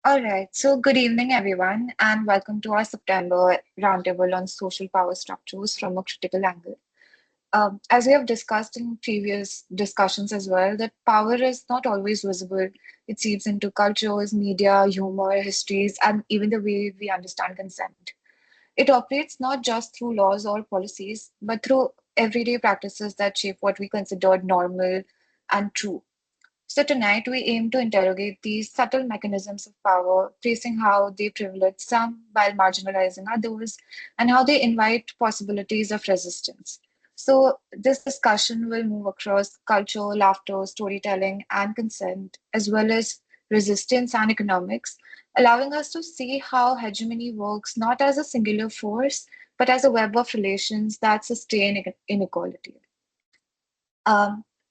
All right, so good evening, everyone, and welcome to our September roundtable on social power structures from a critical angle. As we have discussed in previous discussions as well, that power is not always visible. It seeps into cultures, media, humor, histories, and even the way we understand consent. It operates not just through laws or policies, but through everyday practices that shape what we consider normal and true. So tonight we aim to interrogate these subtle mechanisms of power, tracing how they privilege some while marginalizing others, and how they invite possibilities of resistance. So this discussion will move across culture, laughter, storytelling, and consent, as well as resistance and economics, allowing us to see how hegemony works not as a singular force, but as a web of relations that sustain inequality.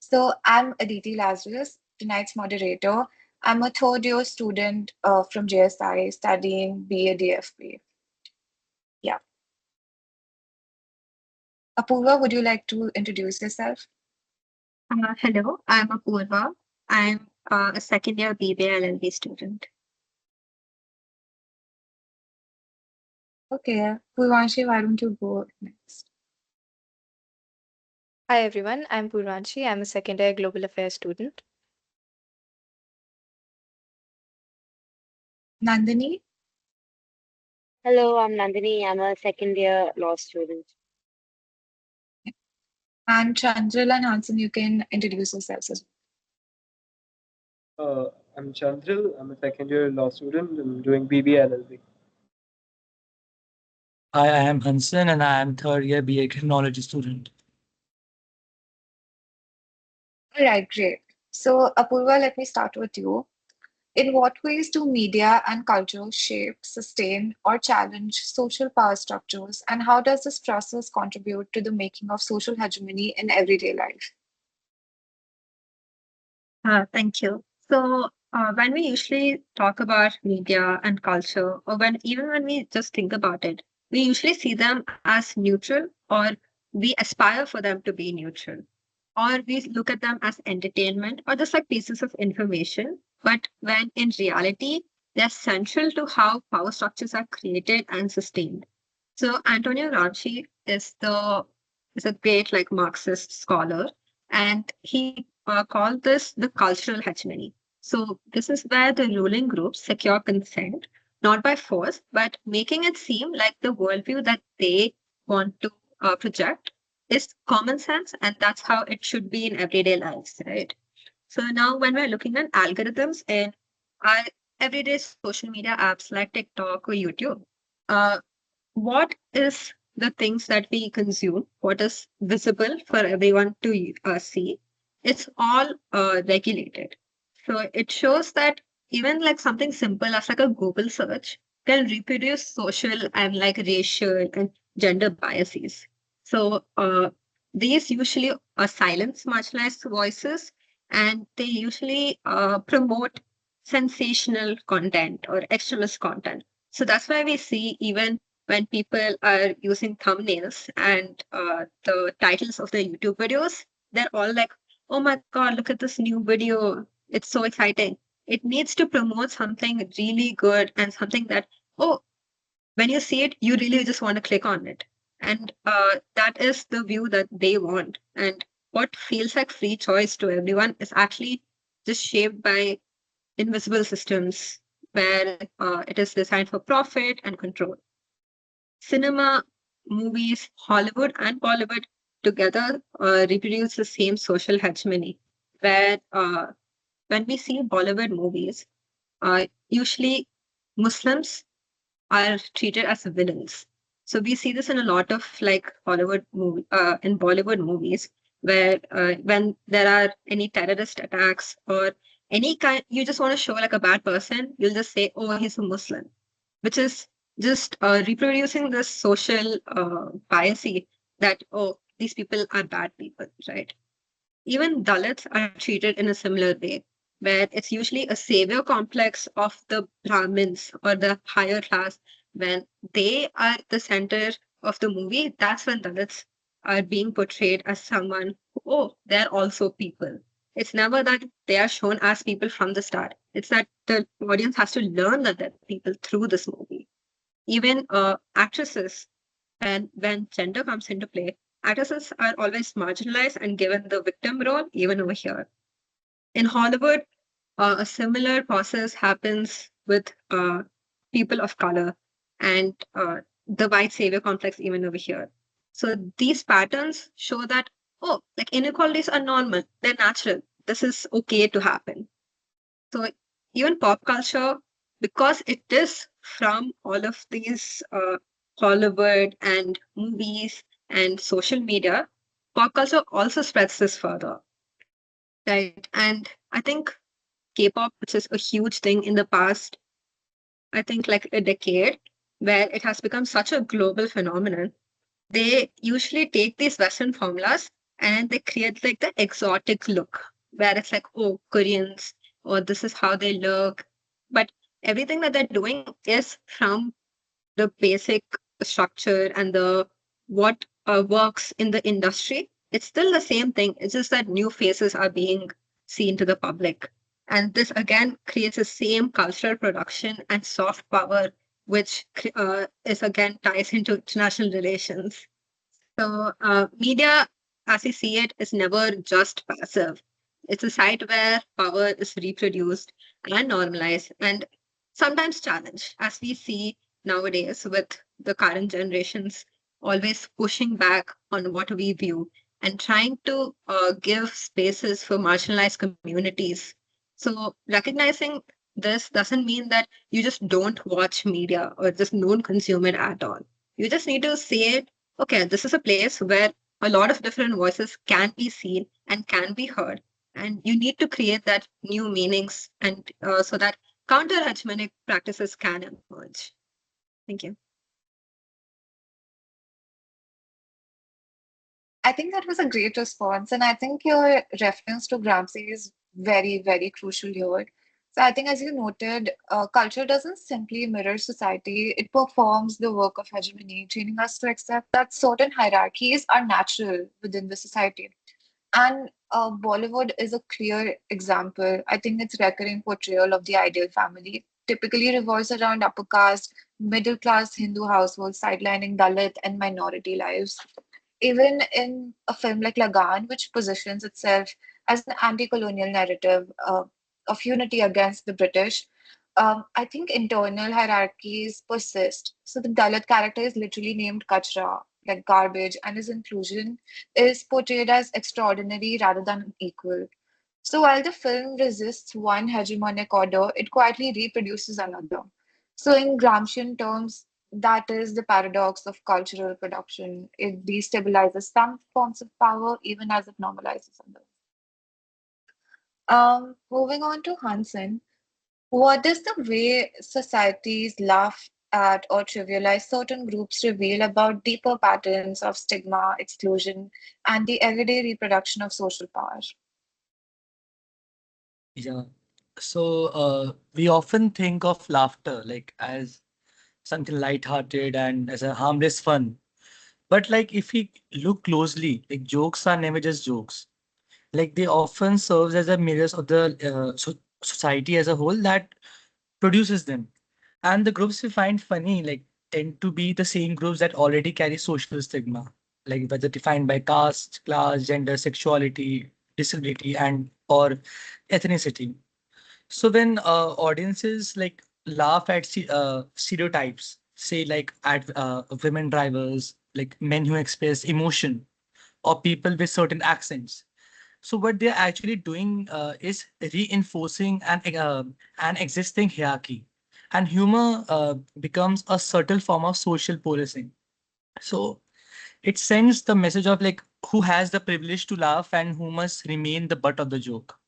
So I'm Aditi Lazarus, tonight's moderator. I'm a third year student from JSI studying BA DFP. Yeah. Apurva, would you like to introduce yourself? Hello, I'm Apurva. I'm a second year BBA LLB student. Okay. Purvanshi, why don't you go next? Hi everyone, I'm Purvanshi. I'm a second year global affairs student. Nandini Hello, I'm Nandini. I'm a second year law student. and Chandril and Hansen, you can introduce yourselves as I'm Chandril. I'm a second year law student. I'm doing BBA LLB. Hi, I am Hansen and I am third year BA Criminology student. well. All right, great. So, Apurva, let me start with you. In what ways do media and culture shape, sustain, or challenge social power structures, and how does this process contribute to the making of social hegemony in everyday life? Thank you. When we usually talk about media and culture, or even when we just think about it, we usually see them as neutral, or we aspire for them to be neutral, or we look at them as entertainment, or just like pieces of information. But when in reality, they're central to how power structures are created and sustained. So Antonio Gramsci is a great like Marxist scholar, and he called this the cultural hegemony. So this is where the ruling groups secure consent not by force, but making it seem like the worldview that they want to project is common sense, and that's how it should be in everyday lives, right? So now, when we're looking at algorithms in our everyday social media apps like TikTok or YouTube, uh, what is the things that we consume, what is visible for everyone to see, it's all regulated. So it shows that even like something simple as like a Google search can reproduce social and like racial and gender biases. So these usually silence marginalized voices, and they usually promote sensational content or extremist content. So that's why we see even when people are using thumbnails and the titles of their YouTube videos, they're all like, oh my God, look at this new video. It's so exciting. It needs to promote something really good and something that, oh, when you see it, you really just want to click on it. And that is the view that they want. And what feels like free choice to everyone is actually just shaped by invisible systems where it is designed for profit and control. Cinema, movies, Hollywood, and Bollywood together reproduce the same social hegemony, where when we see Bollywood movies, usually Muslims are treated as villains. So we see this in a lot of like in Bollywood movies, where when there are any terrorist attacks or any kind, you just want to show like a bad person, you'll just say, oh, he's a Muslim, which is just reproducing this social bias that, oh, these people are bad people, right? Even Dalits are treated in a similar way, where it's usually a savior complex of the Brahmins or the higher class. When they are the center of the movie, that's when Dalits are being portrayed as someone, oh, they're also people. It's never that they are shown as people from the start. It's that the audience has to learn that they're people through this movie. Even actresses, and when gender comes into play, actresses are always marginalized and given the victim role, even over here. In Hollywood, a similar process happens with people of color and the white savior complex, even over here. So these patterns show that, oh, like inequalities are normal, they're natural. This is okay to happen. So even pop culture, because it is from all of these Hollywood and movies and social media, pop culture also spreads this further, right? And I think K-pop, which is a huge thing in the past, I think like a decade, where it has become such a global phenomenon, they usually take these Western formulas and they create like the exotic look, where it's like, oh, Koreans, or this is how they look. But everything that they're doing is from the basic structure and the what works in the industry. It's still the same thing. It's just that new faces are being seen to the public. And this again creates the same cultural production and soft power, which is again ties into international relations. So, media, as we see it, is never just passive. It's a site where power is reproduced and normalized and sometimes challenged, as we see nowadays with the current generations always pushing back on what we view and trying to give spaces for marginalized communities. So, recognizing this doesn't mean that you just don't watch media or just don't consume it at all. You just need to say it, okay, this is a place where a lot of different voices can be seen and can be heard. And you need to create that new meanings and so that counter hegemonic practices can emerge. Thank you. I think that was a great response, and I think your reference to Gramsci is very, very crucial here. So I think, as you noted, culture doesn't simply mirror society; it performs the work of hegemony, training us to accept that certain hierarchies are natural within the society. And Bollywood is a clear example. I think its recurring portrayal of the ideal family typically revolves around upper caste, middle class Hindu households, sidelining Dalit and minority lives. Even in a film like Lagan, which positions itself as an anti-colonial narrative of unity against the British, I think internal hierarchies persist. So the Dalit character is literally named Kachra, like garbage, and his inclusion is portrayed as extraordinary rather than equal. So while the film resists one hegemonic order, it quietly reproduces another. So in Gramscian terms, that is the paradox of cultural production. It destabilizes some forms of power even as it normalizes others. Moving on to Hansen, what does the way societies laugh at or trivialize certain groups reveal about deeper patterns of stigma, exclusion, and the everyday reproduction of social power? Yeah. So we often think of laughter like as something lighthearted and as a harmless fun. But like if we look closely, like jokes are never just jokes. Like they often serves as a mirrors of the society as a whole that produces them. And the groups we find funny like tend to be the same groups that already carry social stigma, like whether defined by caste, class, gender, sexuality, disability, and or ethnicity. So when audiences like laugh at stereotypes, say like at women drivers, like men who express emotion, or people with certain accents. So what they're actually doing is reinforcing an existing hierarchy, and humor becomes a subtle form of social policing. So it sends the message of like who has the privilege to laugh and who must remain the butt of the joke.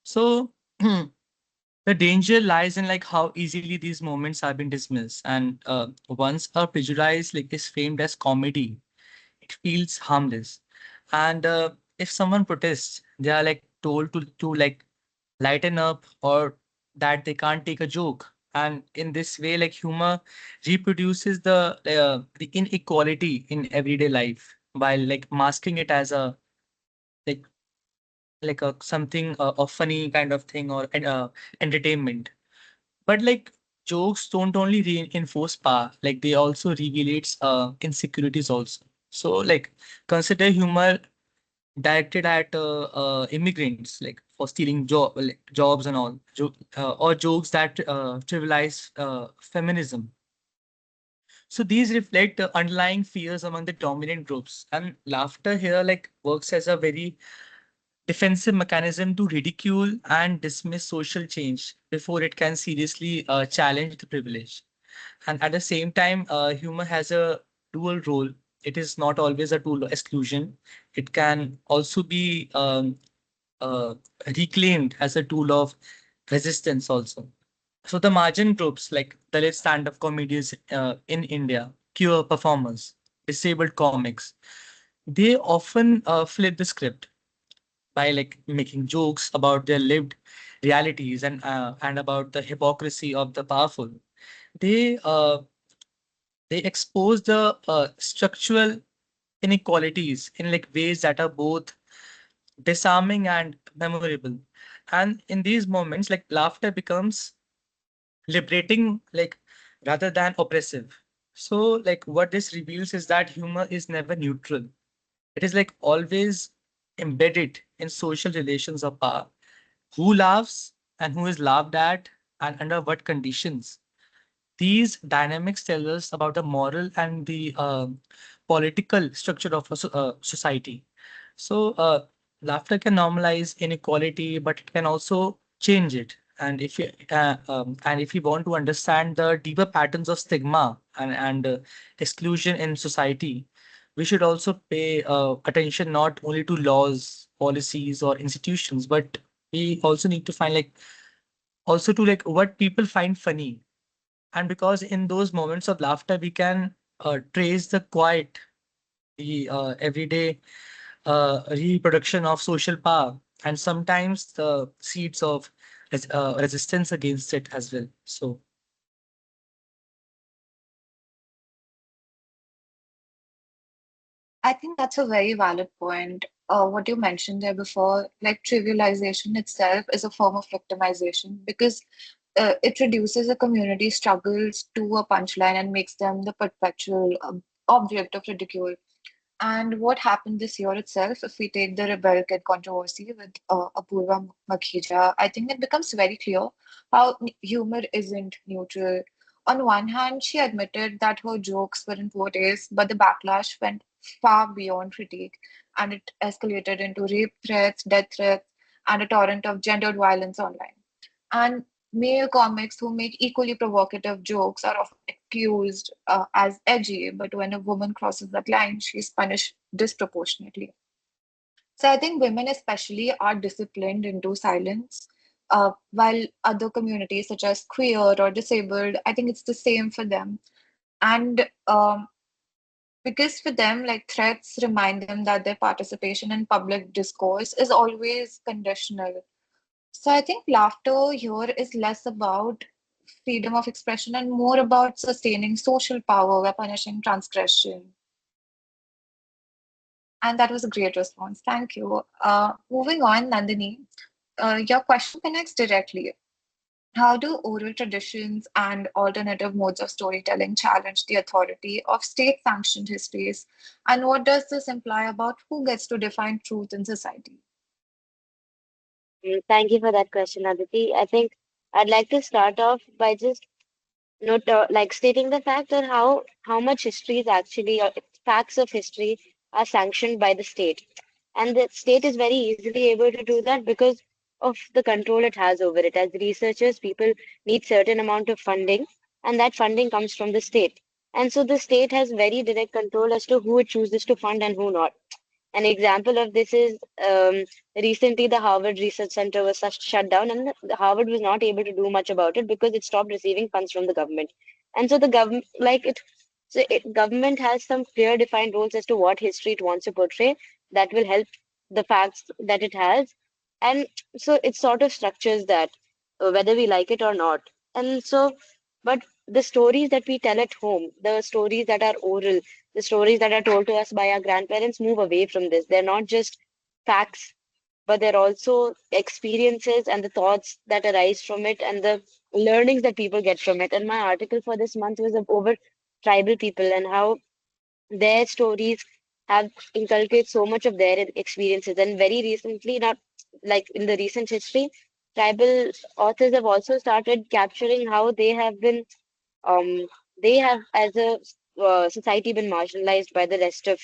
So the danger lies in like how easily these moments have been dismissed, and once a prejudice like is framed as comedy, it feels harmless. And if someone protests, they are like told to like lighten up or that they can't take a joke. And in this way, like humor reproduces the inequality in everyday life while like masking it as a like like a something of funny kind of thing or entertainment. But like jokes don't only reinforce power, like they also regulates insecurities also. So like consider humor directed at immigrants, like for stealing jobs and all, or jokes that trivialize feminism. So these reflect the underlying fears among the dominant groups, and laughter here like works as a very defensive mechanism to ridicule and dismiss social change before it can seriously challenge the privilege. And at the same time, humor has a dual role. It is not always a tool of exclusion. It can also be uh, reclaimed as a tool of resistance also. So the margin groups like Dalit stand-up comedians in India, queer performers, disabled comics, they often flip the script by like making jokes about their lived realities and about the hypocrisy of the powerful. They uh, they expose the structural inequalities in like ways that are both disarming and memorable. And in these moments, like laughter becomes liberating, like rather than oppressive. So like what this reveals is that humor is never neutral. It is like always embedded in social relations of power. Who laughs and who is laughed at and under what conditions. These dynamics tell us about the moral and the political structure of a society. So, laughter can normalize inequality, but it can also change it. And if you want to understand the deeper patterns of stigma and exclusion in society, we should also pay attention not only to laws, policies, or institutions, but we also need to find like also to like what people find funny. And because in those moments of laughter we can trace the quiet, the everyday reproduction of social power, and sometimes the seeds of resistance against it as well. So I think that's a very valid point. What you mentioned there before, like trivialization itself is a form of victimization because it reduces a community's struggles to a punchline and makes them the perpetual object of ridicule. And what happened this year itself, if we take the Rebel Kid controversy with Apurva Makhija, I think it becomes very clear how humor isn't neutral. On one hand, she admitted that her jokes were in poor taste, but the backlash went far beyond critique, and it escalated into rape threats, death threats, and a torrent of gendered violence online. And male comics who make equally provocative jokes are often accused as edgy, but when a woman crosses that line, she's punished disproportionately. So I think women, especially, are disciplined into silence, while other communities, such as queer or disabled, I think it's the same for them. And because for them, like threats remind them that their participation in public discourse is always conditional. So I think laughter here is less about freedom of expression and more about sustaining social power by punishing transgression. And that was a great response. Thank you. Moving on, Nandini, your question connects directly. How do oral traditions and alternative modes of storytelling challenge the authority of state sanctioned histories? And what does this imply about who gets to define truth in society? Thank you for that question, Aditi. I think I'd like to start off by just like stating the fact that how much history is actually or facts of history are sanctioned by the state, and the state is very easily able to do that because of the control it has over it. As researchers, people need certain amount of funding, and that funding comes from the state, and so the state has very direct control as to who it chooses to fund and who not. An example of this is recently the Harvard Research Center was shut down, and the Harvard was not able to do much about it because it stopped receiving funds from the government. And so the government, government has some clear defined rules as to what history it wants to portray that will help the facts that it has, and so it sort of structures that whether we like it or not. And so, but the stories that we tell at home, the stories that are oral, the stories that are told to us by our grandparents move away from this. They're not just facts. but they're also experiences and the thoughts that arise from it and the learnings that people get from it. And my article for this month was over tribal people and how their stories have inculcated so much of their experiences. And very recently, not like in the recent history, tribal authors have also started capturing how um, they have as a society been marginalized by the rest of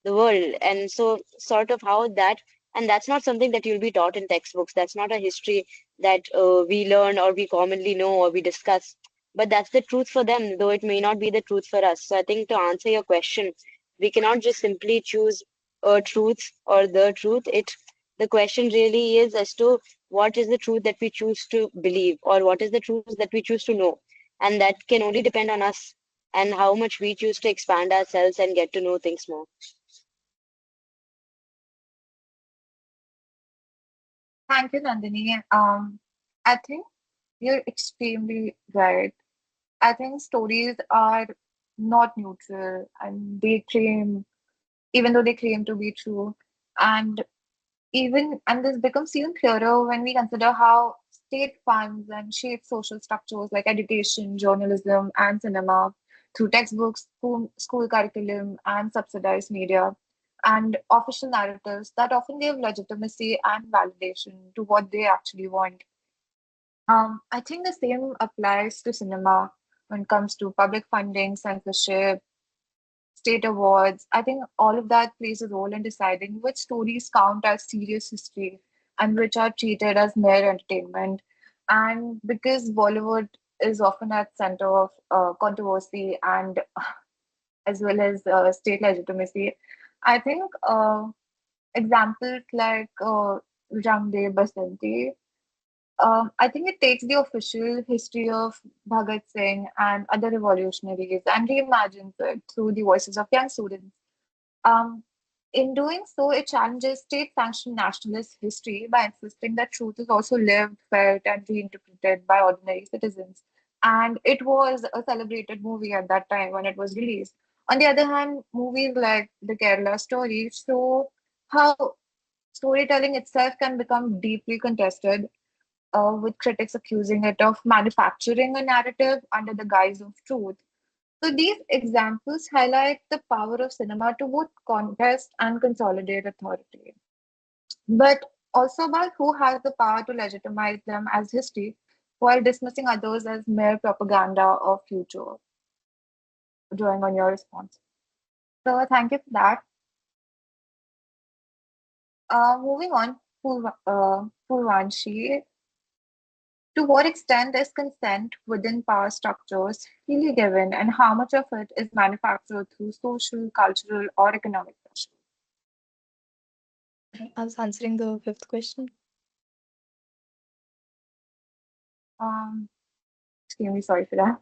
the world. And so, sort of how that, and that's not something that you'll be taught in textbooks. That's not a history that we learn or we commonly know or we discuss. But that's the truth for them, though it may not be the truth for us. So I think to answer your question, we cannot just simply choose a truth or the truth. The question really is as to what is the truth that we choose to believe or what is the truth that we choose to know, and that can only depend on us and how much we choose to expand ourselves and get to know things more. Thank you, Nandini. I think you're extremely right. I think stories are not neutral and they claim, even though they claim to be true. And and this becomes even clearer when we consider how state funds and shape social structures like education, journalism, and cinema through textbooks, school curriculum, and subsidized media, and official narratives that often give legitimacy and validation to what they actually want. I think the same applies to cinema when it comes to public funding, censorship, state awards. I think all of that plays a role in deciding which stories count as serious history and which are treated as mere entertainment. And because Bollywood is often at center of controversy and as well as state legitimacy, I think examples like Rang De Basanti, I think it takes the official history of Bhagat Singh and other revolutionaries and reimagines it through the voices of young students. Um, in doing so, it challenges state sanctioned nationalist history by insisting that truth is also lived, felt, and reinterpreted by ordinary citizens. And it was a celebrated movie at that time when it was released. On the other hand, movies like The Kerala Story show how storytelling itself can become deeply contested, with critics accusing it of manufacturing a narrative under the guise of truth. So these examples highlight the power of cinema to both contest and consolidate authority, but also about who has the power to legitimize them as history while dismissing others as mere propaganda or future, drawing on your response. So thank you for that. Moving on, Purvanshi, to what extent is consent within power structures freely given, and how much of it is manufactured through social, cultural, or economic pressure? I was answering the fifth question. Um, Extremely sorry for that.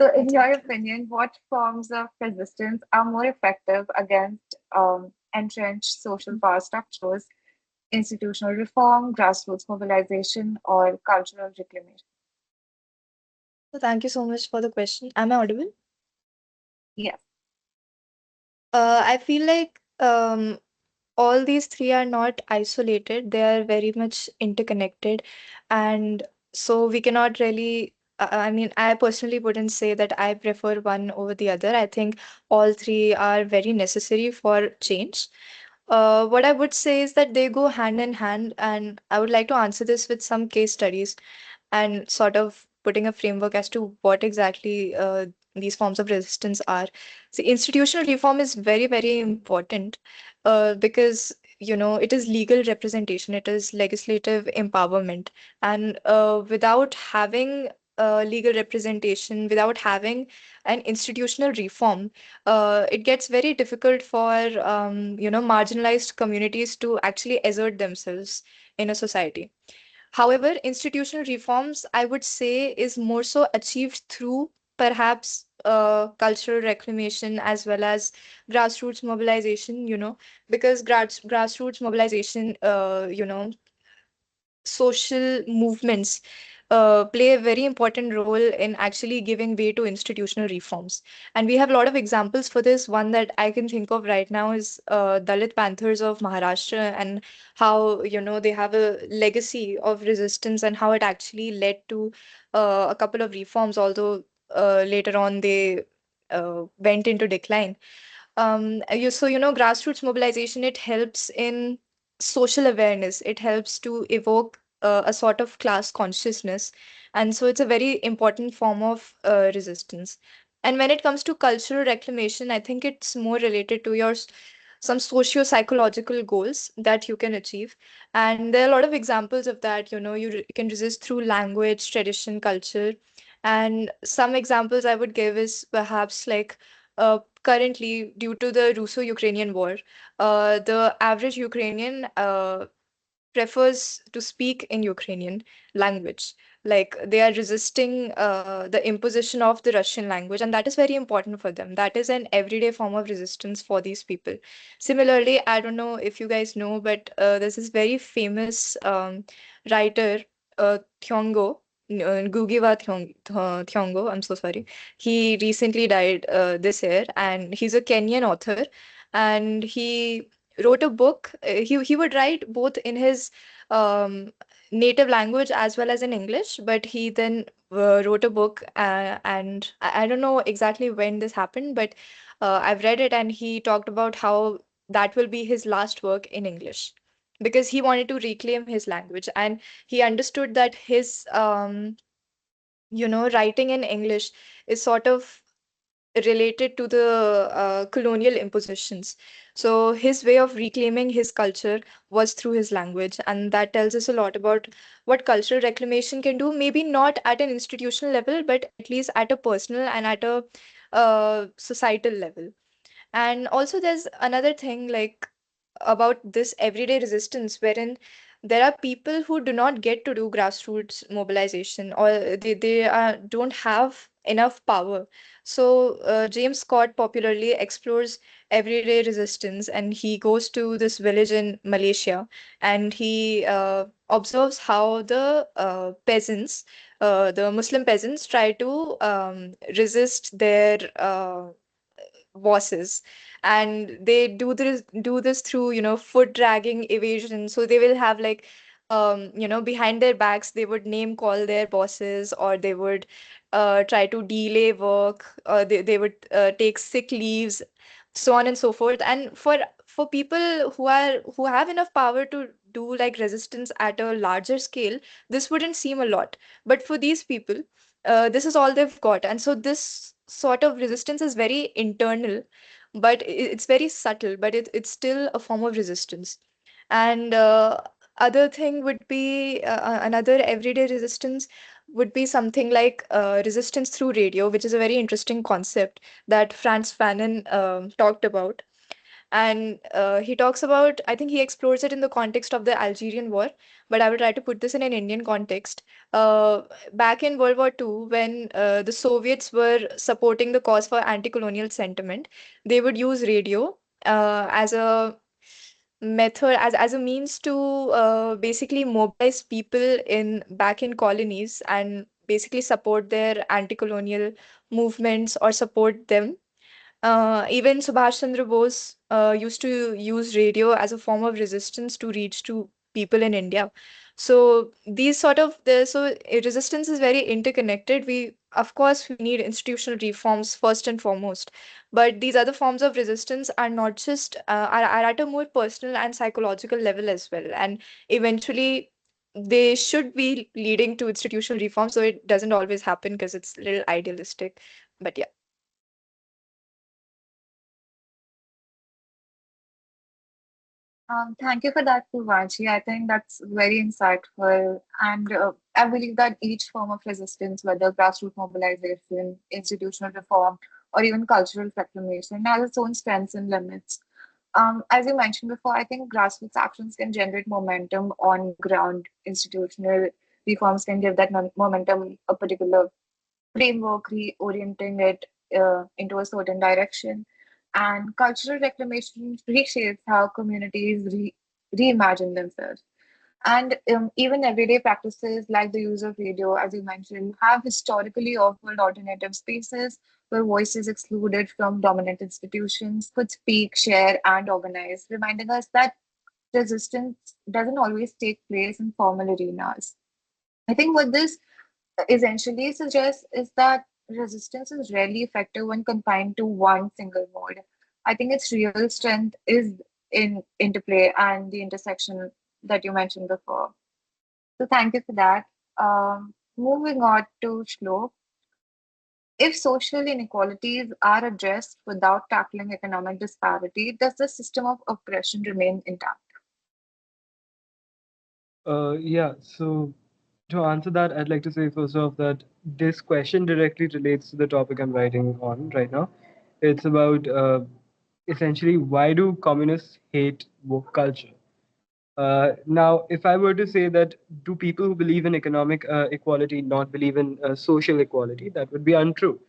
So, in That's your okay. opinion, what forms of resistance are more effective against entrenched social power structures, institutional reform, grassroots mobilization, or cultural reclamation? So thank you so much for the question. Am I audible? Yes. I feel like all these three are not isolated. They are very much interconnected. And so we cannot really, I mean, I personally wouldn't say that I prefer one over the other. I think all three are very necessary for change. What I would say is that they go hand in hand, and I would like to answer this with some case studies and sort of putting a framework as to what exactly these forms of resistance are. So, institutional reform is very, very important because it is legal representation, it is legislative empowerment, and without having legal representation, without having an institutional reform, it gets very difficult for marginalized communities to actually assert themselves in a society. However, institutional reforms, I would say, is more so achieved through perhaps cultural reclamation as well as grassroots mobilization, because grassroots mobilization, social movements play a very important role in actually giving way to institutional reforms. And we have a lot of examples for this. One that I can think of right now is Dalit Panthers of Maharashtra, and how, they have a legacy of resistance and how it actually led to a couple of reforms, although later on they went into decline. Grassroots mobilization, it helps in social awareness. It helps to evoke a sort of class consciousness, and so it's a very important form of resistance. And when it comes to cultural reclamation, I think it's more related to some socio-psychological goals that you can achieve. And there are a lot of examples of that. You can resist through language, tradition, culture. And some examples I would give is perhaps like, currently, due to the Russo-Ukrainian war, the average Ukrainian prefers to speak in Ukrainian language. Like, they are resisting the imposition of the Russian language, and that is very important for them. That is an everyday form of resistance for these people. Similarly, I don't know if you guys know, but there's this very famous writer, Thiongo. Gugiwa Thiongo, I'm so sorry. He recently died this year, and he's a Kenyan author. And he wrote a book. He would write both in his um, native language as well as in English, but he then wrote a book, and I don't know exactly when this happened, but I've read it, and he talked about how that will be his last work in English, because he wanted to reclaim his language, and he understood that his writing in English is sort of related to the colonial impositions. So his way of reclaiming his culture was through his language, and that tells us a lot about what cultural reclamation can do. Maybe not at an institutional level, but at least at a personal and at a societal level. And also, there's another thing like about this everyday resistance, wherein there are people who do not get to do grassroots mobilization, or they don't have enough power. So James Scott popularly explores everyday resistance, and he goes to this village in Malaysia, and he observes how the Muslim peasants, try to resist their bosses, and they do this through foot dragging, evasion. So they will have like, behind their backs they would name call their bosses, or they would try to delay work, or they would take sick leaves, so on and so forth. And for people who have enough power to do like resistance at a larger scale, this wouldn't seem a lot. But for these people, this is all they've got, and so this sort of resistance is very internal, but it's very subtle, but it's still a form of resistance. And other thing would be, another everyday resistance would be something like resistance through radio, which is a very interesting concept that Franz Fanon talked about. And he talks about, I think he explores it in the context of the Algerian War, but I will try to put this in an Indian context. Uh, Back in World War II, when the Soviets were supporting the cause for anti-colonial sentiment, they would use radio as a method, as a means to basically mobilize people in back in colonies, and basically support their anti-colonial movements or support them. Even Subhash Chandra Bose used to use radio as a form of resistance to reach to people in India. So these sort of resistance is very interconnected. Of course, we need institutional reforms first and foremost, but these other forms of resistance are not just are at a more personal and psychological level as well, and eventually they should be leading to institutional reform. So it doesn't always happen because it's a little idealistic, but yeah. Thank you for that, Purvaji. I think that's very insightful. And I believe that each form of resistance, whether grassroots mobilization, institutional reform, or even cultural reclamation, has its own strengths and limits. As you mentioned before, I think grassroots actions can generate momentum on ground. Institutional reforms can give that momentum a particular framework, reorienting it into a certain direction. And cultural reclamation reshapes how communities reimagine themselves. And even everyday practices like the use of radio, as you mentioned, have historically offered alternative spaces where voices excluded from dominant institutions could speak, share, and organize, reminding us that resistance doesn't always take place in formal arenas. I think what this essentially suggests is that resistance is rarely effective when confined to one single mode. I think its real strength is in interplay and the intersection that you mentioned before. So thank you for that. Moving on to Shlo. If social inequalities are addressed without tackling economic disparity, does the system of oppression remain intact? Yeah, so to answer that, I'd like to say first off that this question directly relates to the topic I'm writing on right now. It's about essentially why do communists hate woke culture? Now, if I were to say that do people who believe in economic equality not believe in social equality, that would be untrue.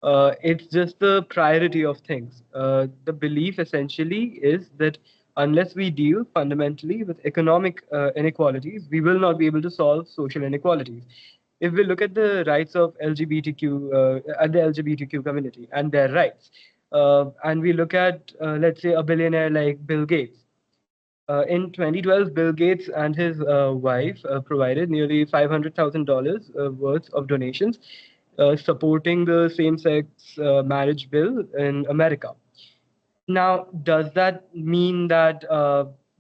It's just the priority of things. The belief essentially is that unless we deal fundamentally with economic inequalities, we will not be able to solve social inequalities. If we look at the rights of LGBTQ at the LGBTQ community and their rights, and we look at let's say a billionaire like Bill Gates, in 2012, Bill Gates and his wife provided nearly $500,000 worth of donations supporting the same sex marriage bill in America. Now, does that mean that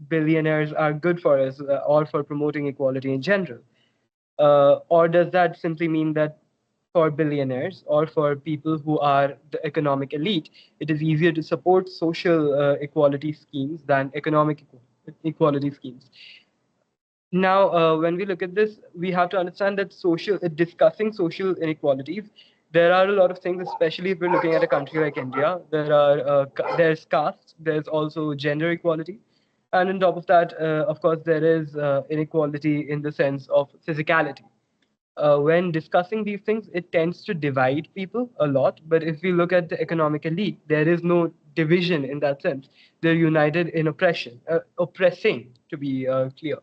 billionaires are good for us or for promoting equality in general? Or does that simply mean that for billionaires or for people who are the economic elite, it is easier to support social equality schemes than economic equality schemes? Now, when we look at this, we have to understand that discussing social inequalities, there are a lot of things, especially if we're looking at a country like India. There's caste, there's also gender equality, and on top of that, of course, there is inequality in the sense of physicality. When discussing these things, it tends to divide people a lot. But if we look at the economic elite, there is no division in that sense. They're united in oppressing, to be clear.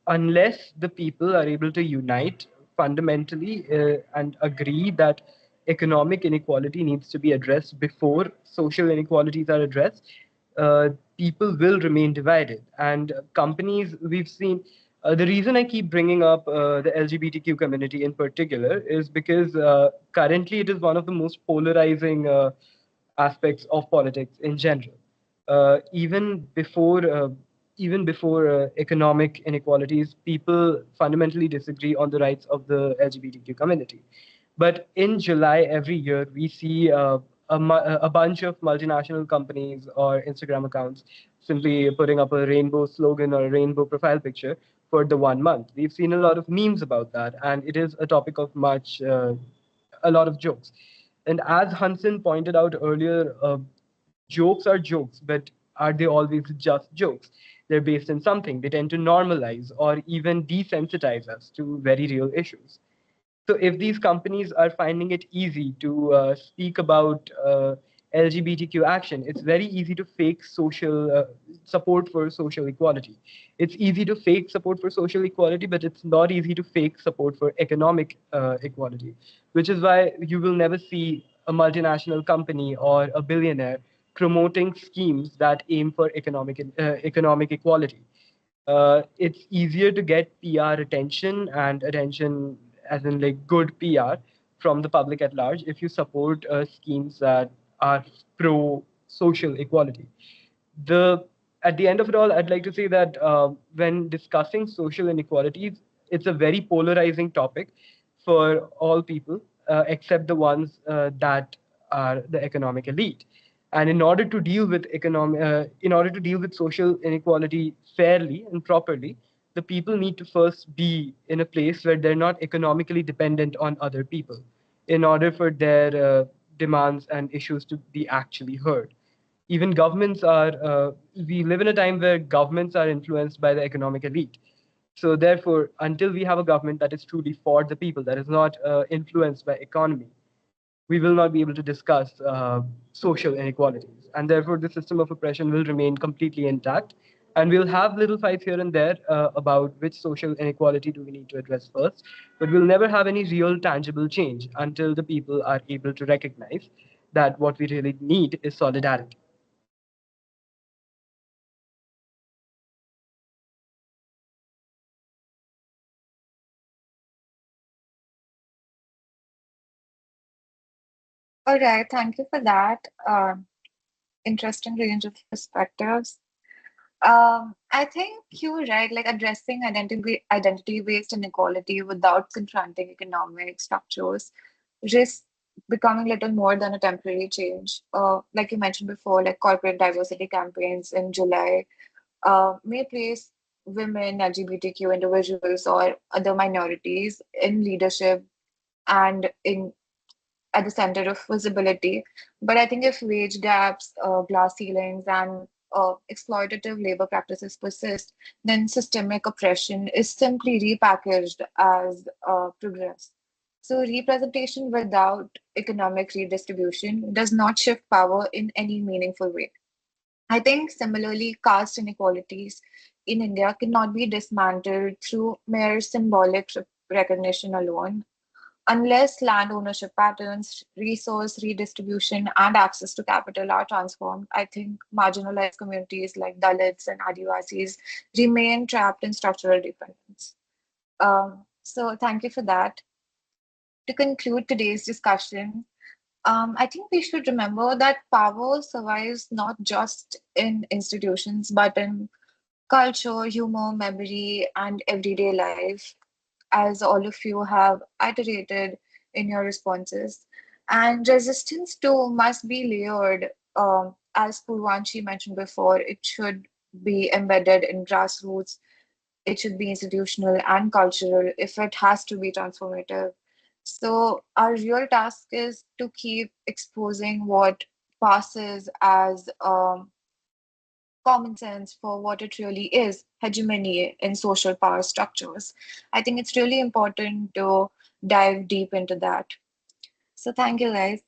Unless the people are able to unite fundamentally and agree that economic inequality needs to be addressed before social inequalities are addressed, people will remain divided. And companies, we've seen. The reason I keep bringing up the LGBTQ community in particular is because currently it is one of the most polarizing aspects of politics in general. Uh, even before, uh, even before economic inequalities, people fundamentally disagree on the rights of the LGBTQ community. But in July every year, we see a bunch of multinational companies or Instagram accounts simply putting up a rainbow slogan or a rainbow profile picture for the 1 month. We've seen a lot of memes about that, and it is a topic of a lot of jokes. And as Hansen pointed out earlier, jokes are jokes, but are they always just jokes? They're based in something. They tend to normalize or even desensitize us to very real issues. So if these companies are finding it easy to speak about LGBTQ action, it's very easy to fake social support for social equality. It's easy to fake support for social equality, but it's not easy to fake support for economic equality, which is why you will never see a multinational company or a billionaire promoting schemes that aim for economic equality. It's easier to get PR attention and attention as in like good PR from the public at large if you support schemes that are pro social equality. The At the end of it all, I'd like to say that when discussing social inequalities, it's a very polarizing topic for all people except the ones that are the economic elite. And in order to deal with social inequality fairly and properly, the people need to first be in a place where they're not economically dependent on other people in order for their demands and issues to be actually heard. Even governments are, we live in a time where governments are influenced by the economic elite. So therefore, until we have a government that is truly for the people, that is not influenced by economy, we will not be able to discuss social inequalities. And therefore, the system of oppression will remain completely intact. And we'll have little fights here and there about which social inequality do we need to address first, but we'll never have any real tangible change until the people are able to recognize that what we really need is solidarity. All right, thank you for that. Interesting range of perspectives. I think you're right, like addressing identity-based inequality without confronting economic structures risks becoming little more than a temporary change. Like you mentioned before, like corporate diversity campaigns in July may place women, LGBTQ individuals, or other minorities in leadership and in at the center of visibility. But I think if wage gaps, glass ceilings, and exploitative labor practices persist, then systemic oppression is simply repackaged as progress. So, representation without economic redistribution does not shift power in any meaningful way. I think similarly, caste inequalities in India cannot be dismantled through mere symbolic recognition alone. Unless land ownership patterns, resource redistribution, and access to capital are transformed, I think marginalized communities like Dalits and Adivasis remain trapped in structural dependence. So, thank you for that. To conclude today's discussion, I think we should remember that power survives not just in institutions, but in culture, humor, memory, and everyday life, as all of you have iterated in your responses. And resistance too must be layered. As Purvanshi mentioned before, it should be embedded in grassroots, it should be institutional and cultural if it has to be transformative. So, our real task is to keep exposing what passes as common sense for what it really is hegemony in social power structures. I think it's really important to dive deep into that. So, thank you guys.